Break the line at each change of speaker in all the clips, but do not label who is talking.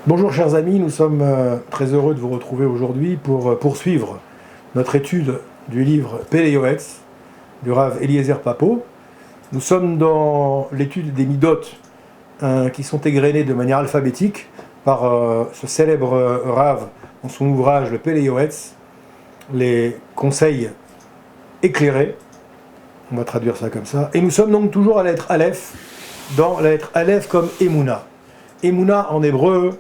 Bonjour chers amis, nous sommes très heureux de vous retrouver aujourd'hui pour poursuivre notre étude du livre Pele Yoetz du Rav Eliezer Papo. Nous sommes dans l'étude des Midot qui sont égrenés de manière alphabétique par ce célèbre Rav dans son ouvrage le Pele Yoetz, les conseils éclairés, on va traduire ça comme ça, et nous sommes donc toujours à la lettre Aleph, dans la lettre Aleph comme Emouna. Emouna en hébreu,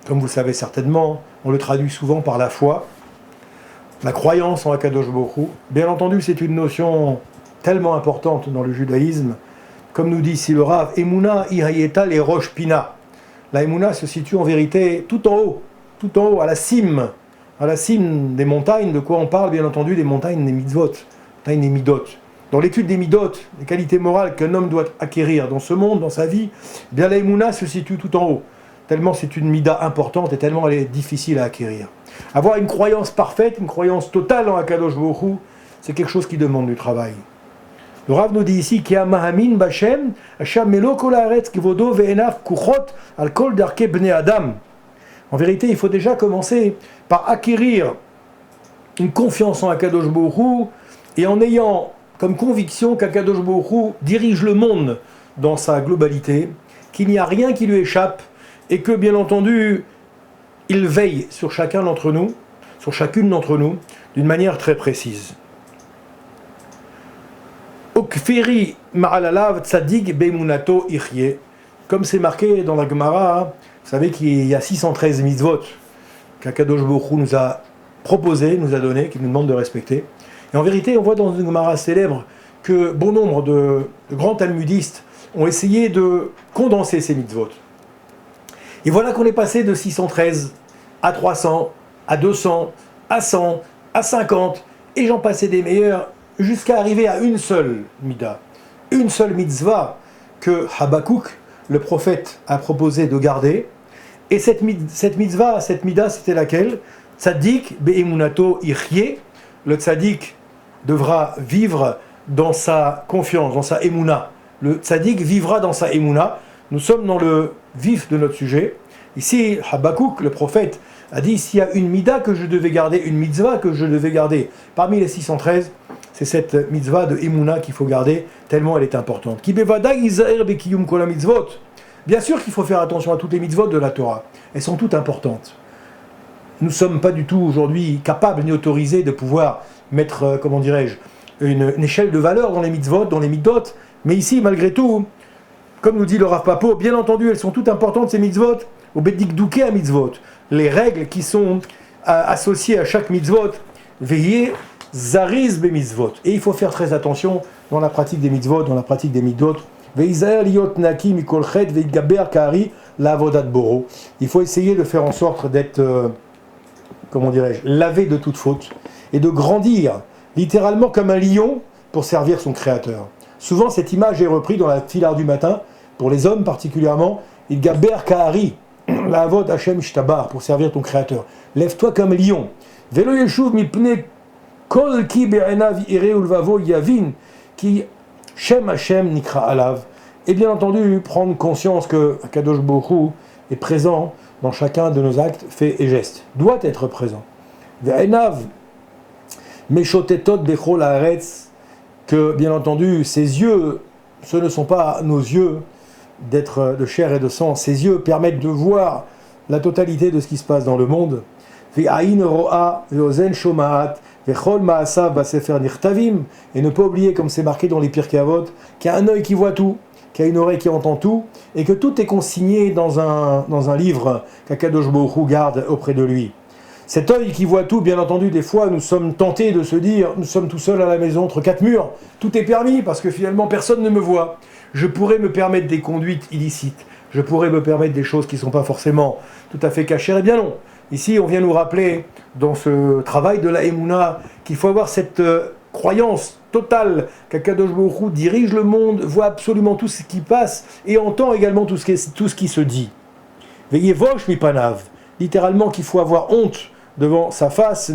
comme vous le savez certainement, on le traduit souvent par la foi, la croyance en Akadosh Baruch Hu. Bien entendu, c'est une notion tellement importante dans le judaïsme. Comme nous dit ici le Rav, Emouna ihayeta les roches pina. La Emouna se situe en vérité tout en haut, à la cime des montagnes. De quoi on parle, bien entendu, des montagnes des mitzvot, montagnes des midot. Dans l'étude des midot, des qualités morales qu'un homme doit acquérir dans ce monde, dans sa vie, eh bien la Emouna se situe tout en haut. Tellement c'est une mida importante et tellement elle est difficile à acquérir. Avoir une croyance parfaite, une croyance totale en Akadosh Baruch Hu, c'est quelque chose qui demande du travail. Le Rav nous dit ici qu'il y a Mahamin Bashem, Hasham Melo Kol Haaretz Kvodo Ve'enav Kuchot Al Kol Darkei Bnei Adam. En vérité, il faut déjà commencer par acquérir une confiance en Akadosh Baruch Hu et en ayant comme conviction qu'Akadosh Baruch Hu dirige le monde dans sa globalité, qu'il n'y a rien qui lui échappe, et que, bien entendu, il veille sur chacun d'entre nous, sur chacune d'entre nous, d'une manière très précise. Okferi ma'alalav tzadik beimunato ichye. Comme c'est marqué dans la Gemara, vous savez qu'il y a 613 mitzvot qu'Akadosh Baruch Hu nous a proposé, nous a donné, qu'il nous demande de respecter. Et en vérité, on voit dans une Gemara célèbre que bon nombre de grands talmudistes ont essayé de condenser ces mitzvot. Et voilà qu'on est passé de 613 à 300, à 200, à 100, à 50, et j'en passais des meilleurs, jusqu'à arriver à une seule mida, une seule mitzvah que Habakkuk, le prophète, a proposé de garder. Et cette mitzvah, cette mida, c'était laquelle? Tzadik be'emunato ichye. Le tzadik devra vivre dans sa confiance, dans sa emuna. Le tzadik vivra dans sa emuna. Nous sommes dans le vif de notre sujet. Ici, Habakkuk, le prophète, a dit s'il y a une mida que je devais garder, une mitzvah que je devais garder parmi les 613, c'est cette mitzvah de Emouna qu'il faut garder, tellement elle est importante. Bien sûr qu'il faut faire attention à toutes les mitzvot de la Torah. Elles sont toutes importantes. Nous ne sommes pas du tout aujourd'hui capables ni autorisés de pouvoir mettre, une échelle de valeur dans les mitzvot, dans les midot. Mais ici, malgré tout, comme nous dit le Rav Papo, bien entendu, elles sont toutes importantes, ces mitzvot, au Bedik Douké à mitzvot. Les règles qui sont associées à chaque mitzvot, veillez zariz be mitzvot. Et il faut faire très attention dans la pratique des mitzvot, dans la pratique des midot. Veizaer liot naki mikol chet veigaber kari lavodat boro. Il faut essayer de faire en sorte d'être, lavé de toute faute et de grandir, littéralement comme un lion, pour servir son créateur. Souvent, cette image est reprise dans la filard du matin, pour les hommes particulièrement, il gaber kahari, la avod Hashem ishtabar, pour servir ton créateur. Lève-toi comme lion. Velo yeshuv mipne kol ki be'enav ire ulvavo yavin, ki shem Hashem nikra alav. Et bien entendu, prendre conscience que Kadosh Baruch Hu est présent dans chacun de nos actes, faits et gestes. Doit être présent. Ve'enav meshotetot bechol haaretz, que bien entendu, ses yeux, ce ne sont pas nos yeux d'être de chair et de sang, ses yeux permettent de voir la totalité de ce qui se passe dans le monde. Et ne pas oublier, comme c'est marqué dans les Pirkei Avot, qu'il y a un œil qui voit tout, qu'il y a une oreille qui entend tout, et que tout est consigné dans un livre qu'Akadosh Baruch Hu garde auprès de lui. Cet œil qui voit tout, bien entendu, des fois, nous sommes tentés de se dire, nous sommes tout seuls à la maison, entre quatre murs, tout est permis, parce que finalement, personne ne me voit. Je pourrais me permettre des conduites illicites, je pourrais me permettre des choses qui ne sont pas forcément tout à fait cachées, eh bien non. Ici, on vient nous rappeler, dans ce travail de la Emouna, qu'il faut avoir cette croyance totale qu'Akadosh Baruch Hu dirige le monde, voit absolument tout ce qui passe, et entend également tout ce qui se dit. Veillez vosh mi panav, littéralement qu'il faut avoir honte devant sa face,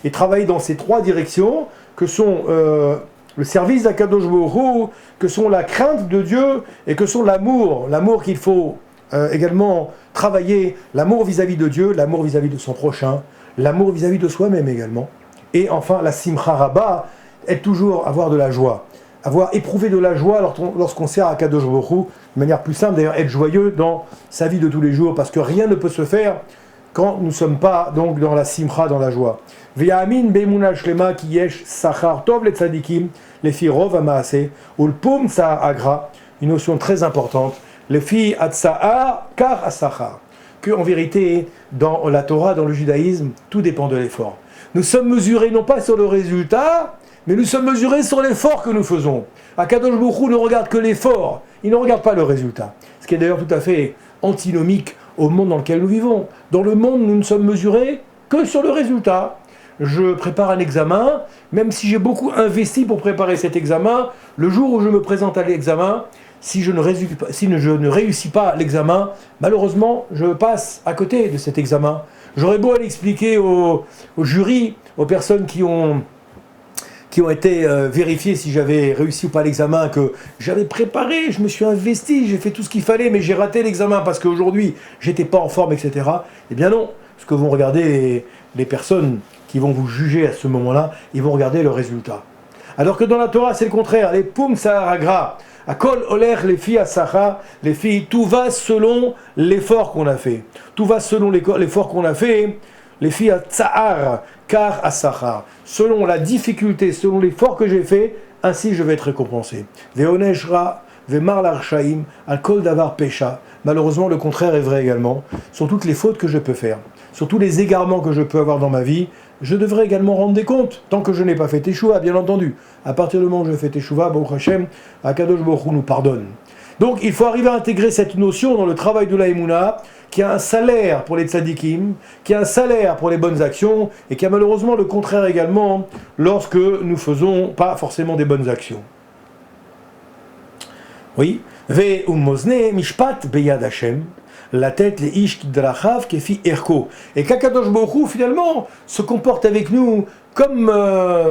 et travailler dans ces trois directions que sont le service d'Akadosh Baruch Hu, que sont la crainte de Dieu et que sont l'amour qu'il faut également travailler, l'amour vis-à-vis de Dieu, l'amour vis-à-vis de son prochain, l'amour vis-à-vis de soi-même également. Et enfin, la simcha rabba, est toujours avoir de la joie, avoir éprouvé de la joie lorsqu'on sert à Kadosh Baruch Hu, de manière plus simple d'ailleurs, être joyeux dans sa vie de tous les jours, parce que rien ne peut se faire quand nous ne sommes pas donc dans la simcha, dans la joie. V'ya'amin be'emuna shlema ki yesh sachar tov letzadikim lefi rov ha'maaseh ulpum tsa'ar agra, une notion très importante, lefi atza'ar kar asachar, que en vérité dans la Torah, dans le judaïsme, tout dépend de l'effort. Nous sommes mesurés non pas sur le résultat, mais nous sommes mesurés sur l'effort que nous faisons. Akadosh Baruch Hu ne regarde que l'effort, il ne regarde pas le résultat. Ce qui est d'ailleurs tout à fait antinomique au monde dans lequel nous vivons. Dans le monde, nous ne sommes mesurés que sur le résultat. Je prépare un examen, même si j'ai beaucoup investi pour préparer cet examen, le jour où je me présente à l'examen, si je ne réussis pas l'examen, malheureusement, je passe à côté de cet examen. J'aurais beau aller expliquer au jury, aux personnes qui ont été vérifiées si j'avais réussi ou pas l'examen, que j'avais préparé, je me suis investi, j'ai fait tout ce qu'il fallait, mais j'ai raté l'examen parce qu'aujourd'hui, j'étais pas en forme, etc. Eh bien non, ce que vont regarder les personnes qui vont vous juger à ce moment-là, ils vont regarder le résultat. Alors que dans la Torah, c'est le contraire. Les poum saharagra, akol oler les filles asacha, les filles, tout va selon l'effort qu'on a fait. Tout va selon l'effort qu'on a fait. Les filles à tsahar, kar asachar, selon la difficulté, selon l'effort que j'ai fait, ainsi je vais être récompensé. Veoneshra, vemar l'arshaim, alkol davar pesha. Malheureusement, le contraire est vrai également. Sur toutes les fautes que je peux faire, sur tous les égarements que je peux avoir dans ma vie, je devrais également rendre des comptes, tant que je n'ai pas fait teshuva, bien entendu. À partir du moment où je fais teshuva, Baruch Hashem, Akadosh Baruch Hu nous pardonne. Donc il faut arriver à intégrer cette notion dans le travail de la Emouna, qui a un salaire pour les tzadikim, qui a un salaire pour les bonnes actions, et qui a malheureusement le contraire également lorsque nous faisons pas forcément des bonnes actions. Oui, Ve umozne mishpat beyad Hashem, la tête, les ish kidrachav kefi erko. Et qu'Akadosh Baruch Hu, finalement, se comporte avec nous comme,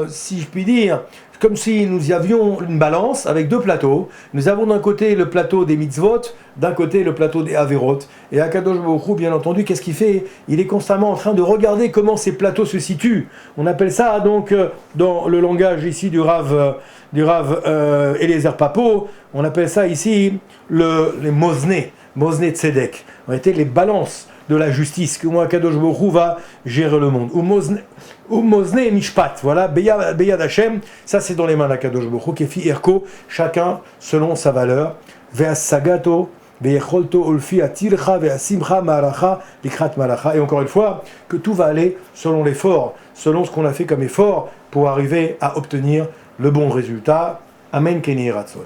si je puis dire, comme si nous avions une balance avec deux plateaux. Nous avons d'un côté le plateau des mitzvot, d'un côté le plateau des averot. Et Akadosh Baruch Hu, bien entendu, qu'est-ce qu'il fait? Il est constamment en train de regarder comment ces plateaux se situent. On appelle ça donc, dans le langage ici du Rav Eliezer Papo, on appelle ça ici les Mozne Tzedek. En réalité, les balances de la justice, que moi, Akadosh Baruch Hu va gérer le monde. Ou Mozne Mishpat, voilà, Beyad Hashem, ça c'est dans les mains d'Akadosh Baruch Hu, Kefi Erko, chacun selon sa valeur. Ve'as Sagato, Ve'echolto Ulfi Atilcha, Ve'asimcha Maracha, Likrat Maracha. Et encore une fois, que tout va aller selon l'effort, selon ce qu'on a fait comme effort pour arriver à obtenir le bon résultat. Amen Keni Ratzon.